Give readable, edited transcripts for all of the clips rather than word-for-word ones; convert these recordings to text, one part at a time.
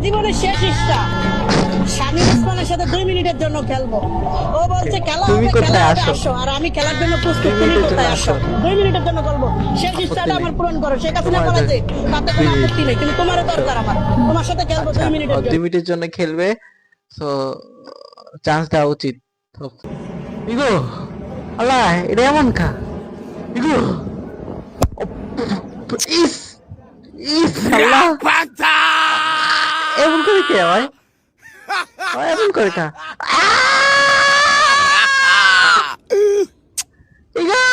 জীবনের শেষ ইচ্ছা শামীম ওসমানের সাথে 2 মিনিটের জন্য খেলবো। ও বলছে খেলা তুমি হবে, কোথায় খেলা হবে, আসো? আসো। আর আমি খেলার জন্য প্রস্তুত, 2 তুমি মিনিটের কোথায় জন্য আসো? আসো। 2 মিনিটের জন্য বলবো, শেষ আপত্তি ইচ্ছাটা নেই। আমার পূরণ করো। শেখ হাসিনা তোমার বলেছে তাতে কোনো 2 মিনিট। আপত্তি নেই, কিন্তু তোমারও দরকার আমার। তোমার সাথে খেলবো আচ্ছা 2 মিনিটের 2 জন্য। মিনিটের জন্য খেলবে, সো চান্স দেওয়া উচিত। তো ইগো আল্লাহ, এটা এমন খা ইগো ইস ইস আল্লাহ, এমন করে কে হয়? এমন করে খা ইগো।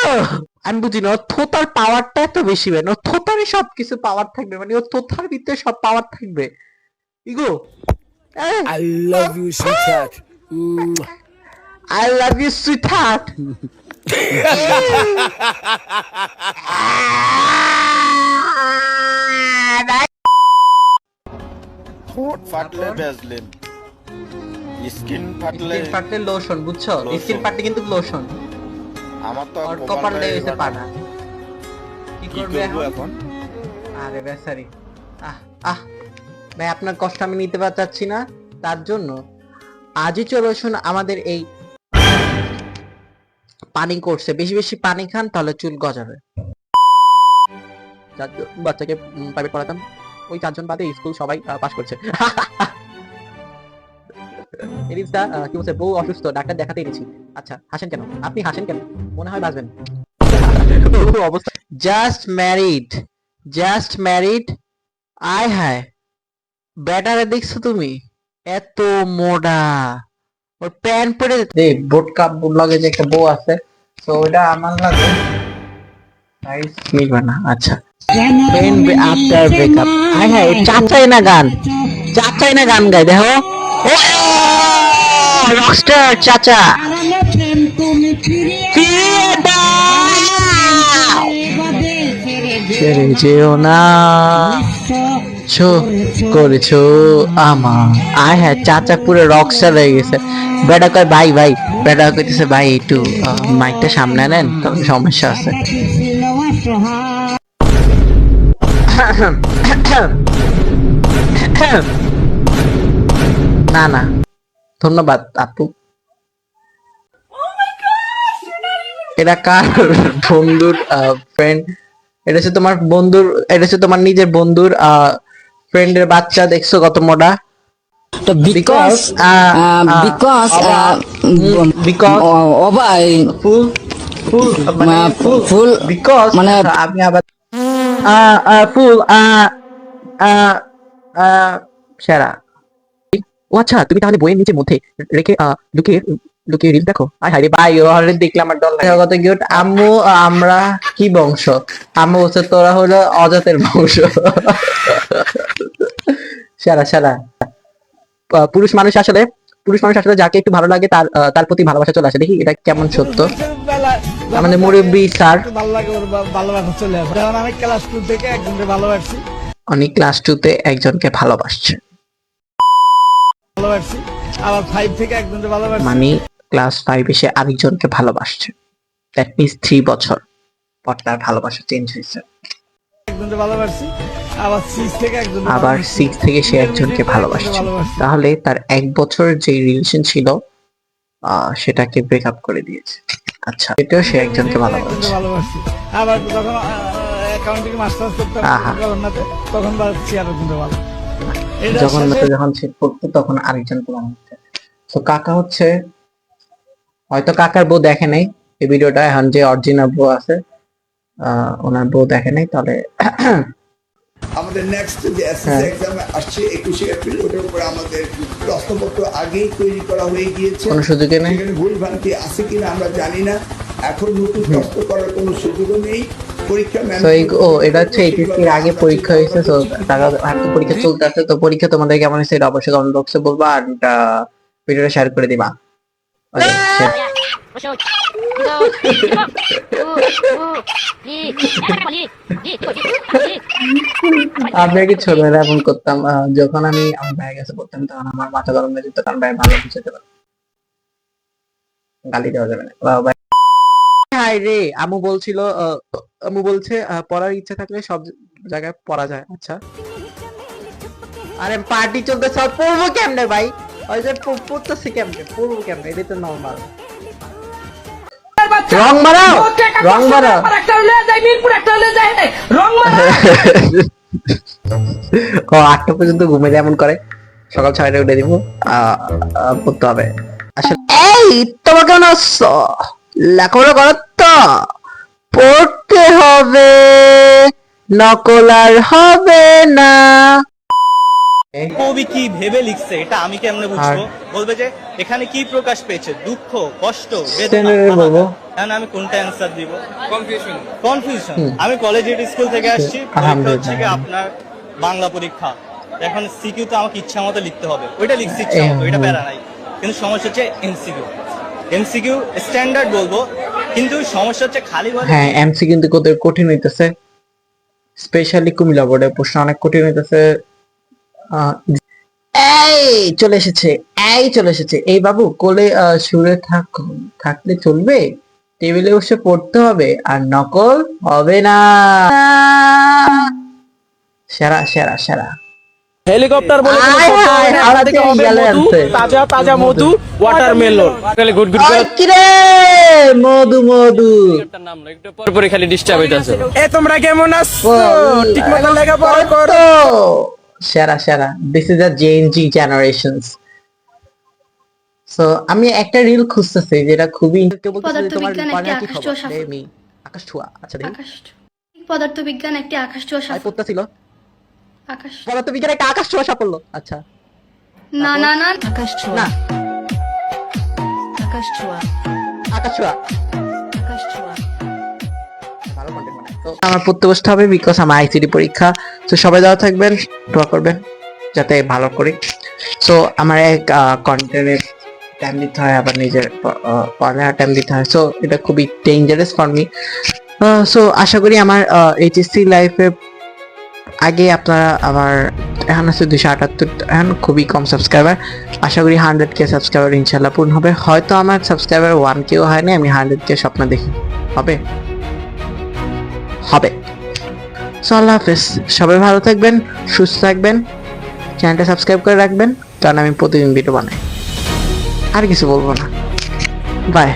আমি বুঝি না, ওর থোতার পাওয়ারটা এত বেশি, মানে ওর থোতারই সবকিছু পাওয়ার থাকবে, মানে ওর থোতার ভিতরে সব পাওয়ার থাকবে। Ego I love you, sweetheart. I love you, sweetheart. ঠোঁট ফাটলে ভ্যাসলিন, স্কিন ফাটলে স্কিন ফাটলে লোশন, বুঝছো? লোশন। স্কিন ফাটলে কিন্তু লোশন, আমার তো আর কপালে হইছে পানা। কি কি করবে করবো এখন? এখন? আরে বেচারি, আহ আহ ভাই, আপনার কষ্ট আমি নিতে চাচ্ছি না, তার জন্য আজই চলে আসুন আমাদের এই পানি কোর্সে। বেশি বেশি পানি খান, তাহলে চুল গজাবে। বাচ্চাকে প্রাইভেট পড়াতাম, ওই 4 জন বাদে স্কুল সবাই পাস করছে। এরিসদা কি বলছে, বউ অসুস্থ, ডাক্তার দেখাতে এনেছি। আচ্ছা, হাসেন কেন আপনি? হাসেন কেন? মনে হয় বাঁচবেন। অবস্থা জাস্ট ম্যারিড, জাস্ট ম্যারিড। আয় হায়, ব্যাটারে দেখছো তুমি? এত মোটা, ওর প্যান্ট পরে দে। বোট কাপ লাগে যে একটা বউ আছে, তো ওটা আমার লাগে নাইস মিলবে না। আচ্ছা, ফ্রেন্ড আফটার ব্রেকআপ। আয় হায়, চাচাই না গান, চাচাই না গান গায়, দেখো রকস্টার চাচা। ফিরিয়ে দাও, ছেড়ে যেও না, শো করেছো আমার। আয় হ্যাঁ, চাচা পুরো রকস্টার হয়ে গেছে। বেটা কয় ভাই ভাই, বেটা কইতেছে ভাই একটু মাইকটা সামনে নেন, তখন সমস্যা আছে। না না, ধন্যবাদ আপু। এটা কার বন্ধুর ফ্রেন্ড? এটা হচ্ছে তোমার বন্ধুর, এটা হচ্ছে তোমার নিজের বন্ধুর ফ্রেন্ডের বাচ্চা, দেখছো কত মোটা? So because ফুল ফুল মানে ফুল বিকজ মানে আমি আবার ফুল সেরা। ও আচ্ছা, তুমি তাহলে বইয়ের নিচে মধ্যে রেখে লুকিয়ে লুকিয়ে রিল দেখো? আয় হায় রে ভাই, অলরেডি দেখলাম আমার ডর লাগে। কত কিউট। আম্মু, আমরা কি বংশ? আম্মু বলছে তোরা হলো অজাতের বংশ। সেরা সেরা। পুরুষ মানুষ আসলে যাকে একটু ভালো লাগে তার তার প্রতি ভালোবাসা চলে আসে। দেখি এটা কেমন সত্য। আমাদের মুরব্বী স্যার, ভালো লাগে ওর ভালোবাসা চলে আসে। যেমন আমি ক্লাস 2 থেকে একজনকে ভালোবাসি উনি ক্লাস 2 তে একজনকে ভালোবাসছে, আবার 5 থেকে একজনকে ভালোবাসি, মানে ক্লাস 5 এসে আরেকজনকে ভালোবাসছে। দ্যাট মিন্স 3 বছর পর তার ভালোবাসা চেঞ্জ হয়েছে। একজনকে ভালোবাসি, আবার 6 থেকে একজনকে আবার ভালোবাসি। 6 থেকে সে একজনকে ভালোবাসছে। তাহলে তার 1 বছর যে রিলেশন ছিল সেটাকে ব্রেকআপ করে দিয়েছে। আচ্ছা, এটাও সে একজনকে ভালোবাসছে। ভালোবাসি। আবার যখন অ্যাকাউন্টিং মাস্টার্স করতাম আহা। করোনাতে, তখন বাড়ছি আরেকজনকে ভালো। এটা যখন সে পড়তো তখন আরেকজনকে ভালোবাসছে। তো কাকা হচ্ছে, হয়তো কাকার বউ দেখে নাই এই ভিডিওটা, এখন যে অরিজিনাল বউ আছে ওনার বউ দেখে নাই, তাহলে আমাদের নেক্সট যে এসএসসি এক্সাম আসছে 21শে এপ্রিল, ওটার উপরে আমাদের প্রশ্নপত্র আগেই তৈরি করা হয়ে গিয়েছে। কোনো সুযোগে নেই। সেখানে ভুল ভ্রান্তি আছে কিনা আমরা জানি না। এখন নতুন প্রশ্ন করার কোনো সুযোগও নেই। পরীক্ষা এটা হচ্ছে এইচএসসির আগে পরীক্ষা হয়েছে, তো তারা এখন পরীক্ষা চলতে আছে। তো পরীক্ষা তোমাদের কেমন হয়েছে এটা অবশ্যই কমেন্ট বক্সে বলবা, আর ভিডিওটা শেয়ার করে দিবা। আমি কি ছোটবেলা এমন করতাম, যখন আমি আমার ভাইয়ের কাছে পড়তাম তখন আমার মাথা গরম হয়ে যেত, কারণ ভাই ভালো বুঝতে পারে, গালি দেওয়া যাবে না। হাই রে, আম্মু বলছে পড়ার ইচ্ছা থাকলে সব জায়গায় পড়া যায়। আচ্ছা, আরে পার্টি চলতেছে আর পড়বো কেমনে ভাই? ওই যে পড়তেছি কেমনে, পড়বো কেমনে, এটাই তো নর্মাল। রং মারাও, রং মারাও। ও 8টা পর্যন্ত ঘুমে যেমন করে, সকাল 6টায় উঠে দিব, পড়তে হবে। আসলে এই তোমরা কেমন আছো? লেখাপড়া করো তো? পড়তে হবে, নকল আর হবে না। কবি কি ভেবে লিখছে এটা আমি কেমনে বুঝবো? বলবে যে এখানে কি প্রকাশ পেয়েছে, দুঃখ, কষ্ট, বেদনা। এখন আমি কোনটা অ্যান্সার দিব? কনফিউশন। আমি কলেজ স্কুল থেকে আসছি, পরীক্ষা হচ্ছে কি আপনার বাংলা পরীক্ষা। এখন সিকিউ তো আমাকে ইচ্ছা মতো লিখতে হবে, ওইটা লিখছি ইচ্ছা মতো, ওইটা প্যারা নাই। কিন্তু সমস্যা হচ্ছে এমসিকিউ। এমসিকিউ স্ট্যান্ডার্ড বলবো, কিন্তু সমস্যা হচ্ছে খালি বলে। হ্যাঁ, এমসি কিন্তু কত কঠিন হইতেছে, স্পেশালি কুমিল্লা বোর্ডের প্রশ্ন অনেক কঠিন হইতেছে। এই চলে এসেছে, এই চলে এসেছে। এই বাবু কোলে শুয়ে থাকলে চলবে, টেবিলে বসে পড়তে হবে, আর নকল হবে না। সেরা সেরা সেরা। হেলিকপ্টার বলে কোনো আয়, শব্দ আয়, হয় না, হাওড়া আপনার থেকে থেকে হবে গেলে মধু, আনছে। তাজা তাজা মধু, ওয়াটারমেলন। খালি গুড গুড করে ওই কিরে, মধু মধু। পরে খালি ডিস্টার্ব হইতাছে। এ তোমরা কেমন আছো? ঠিকমতো লেখাপড়া করো? তো সেরা সেরা। This is a JNG generations. So আমি একটা রিল খুঁজতেছি যেটা খুবই কেউ বলতেছে যে তোমার পদার্থবিজ্ঞান পড়ার একটি কি আকাশ ছোঁয়া খবর? মি আকাশ ছোঁয়া। আচ্ছা দেখি, পদার্থবিজ্ঞান একটি আকাশ ছোঁয়া আই পড়তেছিল আকাশ। পদার্থবিজ্ঞান একটা আকাশ ছোঁয়া সাফল্য। আচ্ছা না না না, আকাশ ছোঁয়া, না, আকাশ ছোঁয়া, আকাশ ছোঁয়া আকাশ ছোঁয়া। ভালো কন্টেন্ট বানায়। তো আমার পড়তে বসতে হবে, বিকজ আমার আইসিডি পরীক্ষা। তো সবাই ভালো থাকবেন, দোয়া করবেন যাতে ভালো করি। সো আমার এক কন্টেন্টের টাইম দিতে হয়, আবার নিজের পড়ার টাইম দিতে হয়। সো এটা খুবই ডেঞ্জারাস ফর মি। সো আশা করি আমার এইচএসসি লাইফে আগে আপনারা আমার এখন আছে 278, এখন খুবই কম সাবস্ক্রাইবার। আশা করি 100K সাবস্ক্রাইবার ইনশাল্লাহ পূর্ণ হবে। হয়তো আমার সাবস্ক্রাইবার 1Kও হয়নি, আমি 100K স্বপ্ন দেখি। হবে হবে। সো আল্লাহ হাফেজ, সবাই ভালো থাকবেন, সুস্থ থাকবেন, চ্যানেলটা সাবস্ক্রাইব করে রাখবেন, কারণ আমি প্রতিদিন ভিডিও বানাই। আর কিছু বলবো না। বাই।